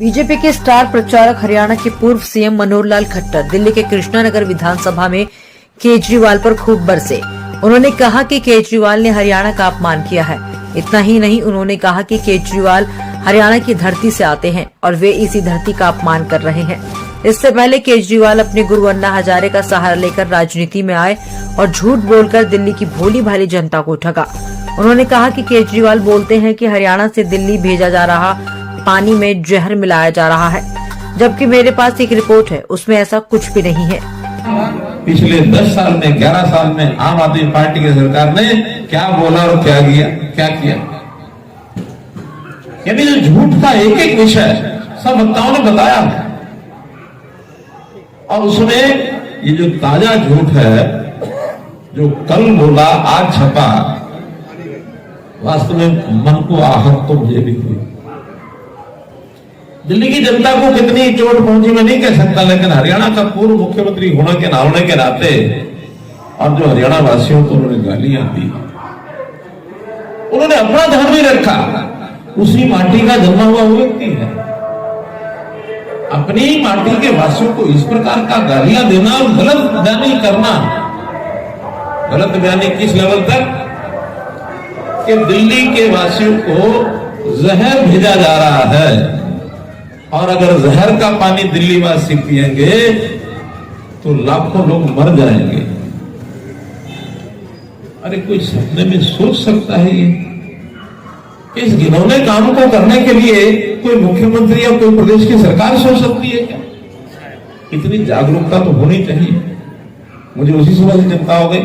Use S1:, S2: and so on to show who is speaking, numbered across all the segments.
S1: BJP के star प्रचारक हरियाणा के पूर्व सीएम मनोहर लाल खट्टर दिल्ली के कृष्णानगर विधानसभा में केजरीवाल पर खूब बरसे। उन्होंने कहा कि केजरीवाल ने हरियाणा का अपमान किया है। इतना ही नहीं, उन्होंने कहा कि केजरीवाल हरियाणा की धरती से आते हैं और वे इसी धरती का अपमान कर रहे हैं। इससे पहले केजरीवाल अपने गुरु अन्ना हजारे का सहारा लेकर राजनीति में आए और झूठ बोलकर दिल्ली की भोली भाली जनता को ठगा। उन्होंने कहा कि केजरीवाल बोलते हैं कि हरियाणा से दिल्ली भेजा जा रहा पानी में जहर मिलाया जा रहा है, जबकि मेरे पास एक रिपोर्ट है, उसमें ऐसा कुछ भी नहीं है।
S2: पिछले 10 साल में 11 साल में आम आदमी पार्टी की सरकार ने क्या बोला और क्या किया। यानी जो झूठ का एक एक विषय सब वक्ताओं ने बताया है, और उसमें ये जो ताजा झूठ है, जो कल बोला आज छपा, वास्तव में मन को आहत तो मुझे भी हुई। दिल्ली की जनता को कितनी चोट पहुंची मैं नहीं कह सकता, लेकिन हरियाणा का पूर्व मुख्यमंत्री होने के नाते और जो हरियाणा वासियों को उन्होंने गालियां दी, उन्होंने अपना ध्यान नहीं रखा। उसी माटी का जन्मा हुआ व्यक्ति है, अपनी माटी के वासियों को इस प्रकार का गालियां देना और गलत बयानी करना। गलत बयानी किस लेवल तक कि दिल्ली के वासियों को जहर भेजा जा रहा है, और अगर जहर का पानी दिल्ली वासी पिएंगे तो लाखों लोग मर जाएंगे। अरे कोई सपने में सोच सकता है ये? इस घिनौने काम को करने के लिए कोई मुख्यमंत्री या कोई प्रदेश की सरकार सोच सकती है क्या? इतनी जागरूकता तो होनी चाहिए। मुझे उसी सुबह से चिंता हो गई।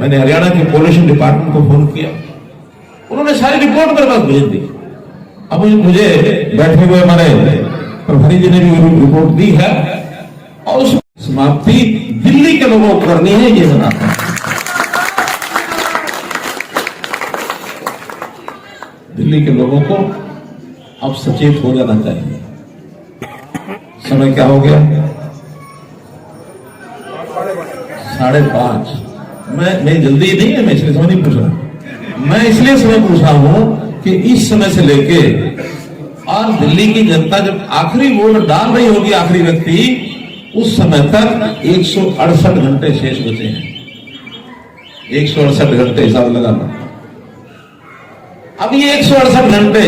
S2: मैंने हरियाणा के पॉल्यूशन डिपार्टमेंट को फोन किया, उन्होंने सारी रिपोर्ट मेरे पास भेज दी। अब मुझे बैठे हुए हमारे प्रभारी जी ने भी रिपोर्ट दी है, और उस समाप्ति दिल्ली के लोगों को करनी है, ये बनाता है। दिल्ली के लोगों को अब सचेत हो जाना चाहिए। समय क्या हो गया? 5:30। मैं जल्दी नहीं है, मैं इसलिए समय नहीं पूछ रहा। मैं इसलिए समय पूछ रहा हूं कि इस समय से लेके और दिल्ली की जनता जब आखिरी वोट डाल रही होगी, आखिरी व्यक्ति, उस समय तक 168 घंटे शेष बचे हैं। 168 घंटे हिसाब लगाना। अब ये 168 घंटे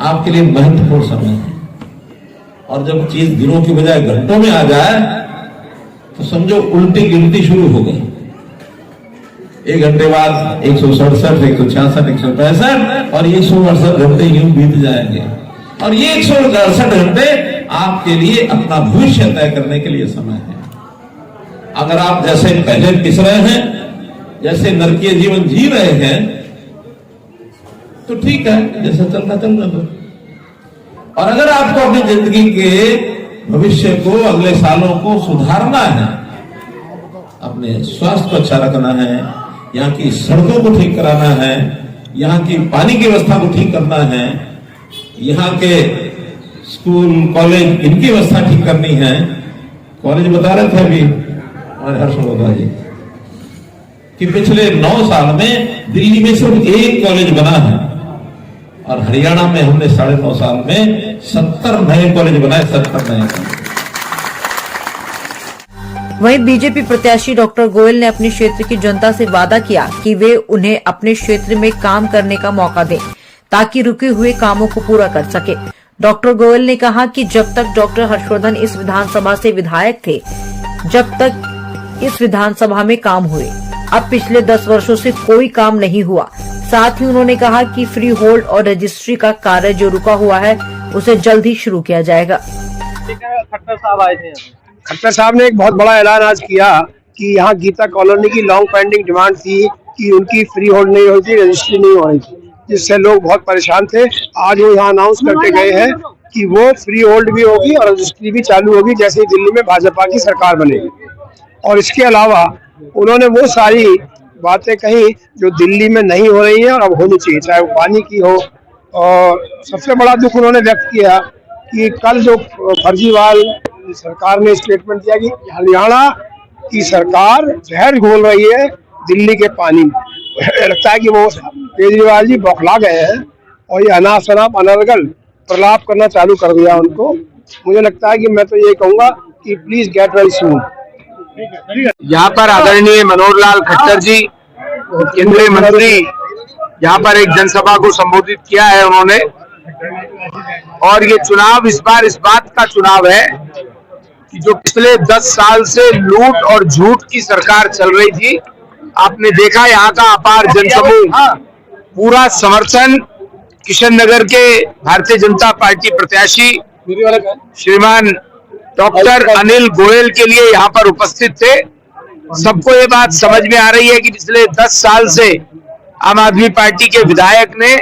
S2: आपके लिए महत्वपूर्ण समय है, और जब चीज दिनों की बजाय घंटों में आ जाए तो समझो उल्टी गिनती शुरू हो गई। 1 घंटे बाद 167, 166, 165 और 168 घंटे यूं बीत जाएंगे, और ये 168 घंटे आपके लिए अपना भविष्य तय करने के लिए समय है। अगर आप जैसे पहले पिस रहे हैं, जैसे नरकीय जीवन जी रहे हैं, तो ठीक है, जैसा चलना दो। और अगर आपको अपनी जिंदगी के भविष्य को, अगले सालों को सुधारना है, अपने स्वास्थ्य को अच्छा रखना है, यहाँ की सड़कों को ठीक कराना है, यहाँ की पानी की व्यवस्था को ठीक करना है, यहाँ के स्कूल कॉलेज इनकी व्यवस्था ठीक करनी है। कॉलेज बता रहे थे अभी हमारे हर्षवर्धन जी कि पिछले 9 साल में दिल्ली में सिर्फ 1 कॉलेज बना है, और हरियाणा में हमने 9.5 साल में 70 नए कॉलेज बनाए। 70 नए कॉलेज।
S1: वहीं बीजेपी प्रत्याशी डॉक्टर गोयल ने अपने क्षेत्र की जनता से वादा किया कि वे उन्हें अपने क्षेत्र में काम करने का मौका दें, ताकि रुके हुए कामों को पूरा कर सके। डॉक्टर गोयल ने कहा कि जब तक डॉक्टर हर्षवर्धन इस विधानसभा से विधायक थे, जब तक इस विधानसभा में काम हुए। अब पिछले 10 वर्षों से कोई काम नहीं हुआ। साथ ही उन्होंने कहा कि फ्री होल्ड और रजिस्ट्री का कार्य जो रुका हुआ है, उसे जल्द ही शुरू किया जाएगा।
S3: खट्टर साहब आए थे।
S4: खट्टर साहब ने एक बहुत बड़ा ऐलान आज किया कि यहाँ गीता कॉलोनी की लॉन्ग पेंडिंग डिमांड थी कि उनकी फ्री होल्ड नहीं होती, रजिस्ट्री नहीं हो रही थी, जिससे लोग बहुत परेशान थे। आज वो यहाँ अनाउंस करके गए हैं कि वो फ्री होल्ड भी होगी और रजिस्ट्री भी चालू होगी जैसे ही दिल्ली में भाजपा की सरकार बनेगी। और इसके अलावा उन्होंने वो सारी बातें कही जो दिल्ली में नहीं हो रही है और अब होनी चाहिए, चाहे वो पानी की हो। और सबसे बड़ा दुख उन्होंने व्यक्त किया कि कल जो फर्जीवाल सरकार ने स्टेटमेंट दिया कि हरियाणा की सरकार जहर घोल रही है दिल्ली के पानी में, लगता है कि वो केजरीवाल जी बौखला गए हैं और ये अनाप शनाप अनर्गल प्रलाप करना चालू कर दिया उनको। मुझे लगता है कि मैं तो ये कहूंगा कि प्लीज गेट वेल सून।
S5: यहाँ पर आदरणीय मनोहर लाल खट्टर जी केंद्रीय मंत्री यहाँ पर एक जनसभा को संबोधित किया है उन्होंने। और ये चुनाव इस बार इस बात का चुनाव है कि जो पिछले 10 साल से लूट और झूठ की सरकार चल रही थी, आपने देखा यहाँ का अपार जनसमूह पूरा समर्थन किशननगर के भारतीय जनता पार्टी प्रत्याशी श्रीमान डॉक्टर अनिल गोयल के लिए यहाँ पर उपस्थित थे। सबको ये बात समझ में आ रही है कि पिछले 10 साल से आम आदमी पार्टी के विधायक ने,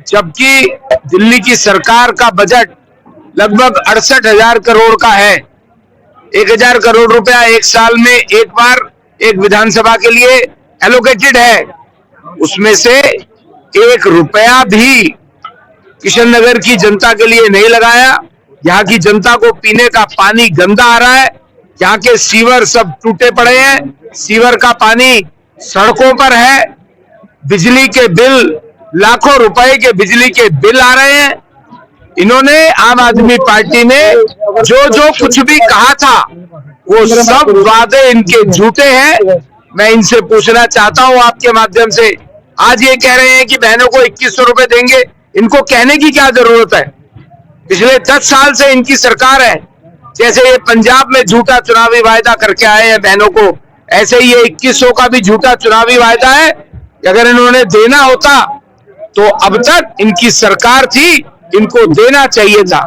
S5: जबकि दिल्ली की सरकार का बजट लगभग 68,000 करोड़ का है, 1,000 करोड़ रुपया एक साल में एक बार एक विधानसभा के लिए एलोकेटेड है, उसमें से 1 रुपया भी किशननगर की जनता के लिए नहीं लगाया। यहाँ की जनता को पीने का पानी गंदा आ रहा है, यहाँ के सीवर सब टूटे पड़े हैं, सीवर का पानी सड़कों पर है, बिजली के बिल लाखों रुपए के बिजली के बिल आ रहे हैं। इन्होंने आम आदमी पार्टी ने जो कुछ भी कहा था वो सब वादे इनके झूठे हैं। मैं इनसे पूछना चाहता हूं आपके माध्यम से, आज ये कह रहे हैं कि बहनों को 2100 रुपए देंगे, इनको कहने की क्या जरूरत है? पिछले 10 साल से इनकी सरकार है। जैसे ये पंजाब में झूठा चुनावी वायदा करके आए हैं बहनों को, ऐसे ही ये 2100 का भी झूठा चुनावी वायदा है। अगर इन्होंने देना होता तो अब तक इनकी सरकार थी, इनको देना चाहिए था।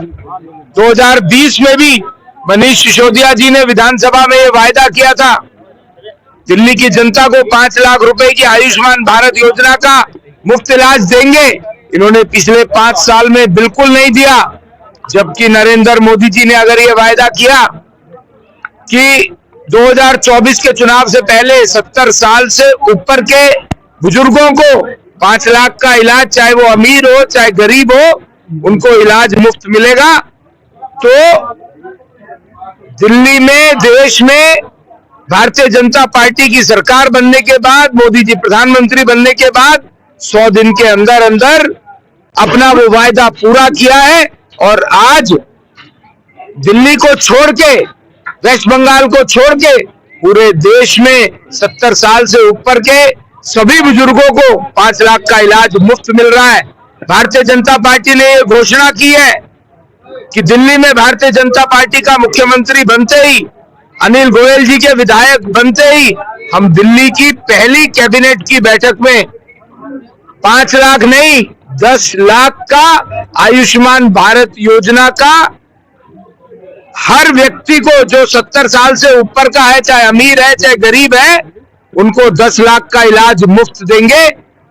S5: 2020 में भी मनीष सिसोदिया जी ने विधानसभा में ये वायदा किया था, दिल्ली की जनता को 5 लाख रुपए की आयुष्मान भारत योजना का मुफ्त इलाज देंगे। इन्होंने पिछले 5 साल में बिल्कुल नहीं दिया। जबकि नरेंद्र मोदी जी ने अगर ये वायदा किया कि 2024 के चुनाव से पहले 70 साल से ऊपर के बुजुर्गों को 5 लाख का इलाज, चाहे वो अमीर हो चाहे गरीब हो, उनको इलाज मुफ्त मिलेगा, तो दिल्ली में, देश में भारतीय जनता पार्टी की सरकार बनने के बाद, मोदी जी प्रधानमंत्री बनने के बाद 100 दिन के अंदर अंदर अपना वो वायदा पूरा किया है। और आज दिल्ली को छोड़ के, वेस्ट बंगाल को छोड़ के पूरे देश में 70 साल से ऊपर के सभी बुजुर्गों को 5 लाख का इलाज मुफ्त मिल रहा है। भारतीय जनता पार्टी ने ये घोषणा की है कि दिल्ली में भारतीय जनता पार्टी का मुख्यमंत्री बनते ही, अनिल गोयल जी के विधायक बनते ही, हम दिल्ली की पहली कैबिनेट की बैठक में 5 लाख नहीं 10 लाख का आयुष्मान भारत योजना का हर व्यक्ति को जो 70 साल से ऊपर का है, चाहे अमीर है चाहे गरीब है, उनको 10 लाख का इलाज मुफ्त देंगे।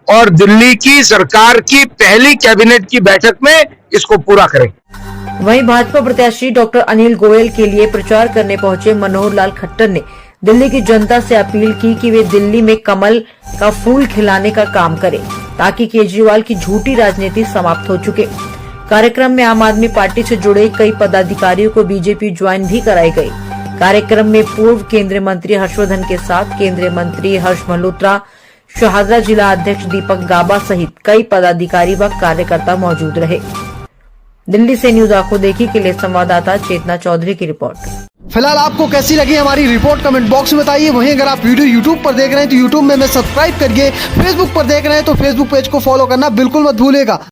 S5: और दिल्ली की सरकार की पहली कैबिनेट की बैठक में इसको पूरा करेंगे।
S1: वहीं भाजपा प्रत्याशी डॉक्टर अनिल गोयल के लिए प्रचार करने पहुंचे मनोहर लाल खट्टर ने दिल्ली की जनता से अपील की कि वे दिल्ली में कमल का फूल खिलाने का काम करें, ताकि केजरीवाल की झूठी राजनीति समाप्त हो चुके। कार्यक्रम में आम आदमी पार्टी से जुड़े कई पदाधिकारियों को बीजेपी ज्वाइन भी कराई गई। कार्यक्रम में पूर्व केंद्रीय मंत्री हर्षवर्धन के साथ केंद्रीय मंत्री हर्ष मल्होत्रा, शाहदरा जिला अध्यक्ष दीपक गाबा सहित कई पदाधिकारी व कार्यकर्ता मौजूद रहे। दिल्ली से न्यूज आंखों देखी के लिए संवाददाता चेतना चौधरी की रिपोर्ट।
S6: फिलहाल आपको कैसी लगी हमारी रिपोर्ट कमेंट बॉक्स में बताइए। वहीं अगर आप वीडियो यूट्यूब पर देख रहे हैं तो यूट्यूब में सब्सक्राइब करिए, फेसबुक पर देख रहे हैं तो फेसबुक पेज को फॉलो करना बिल्कुल मत भूलिएगा।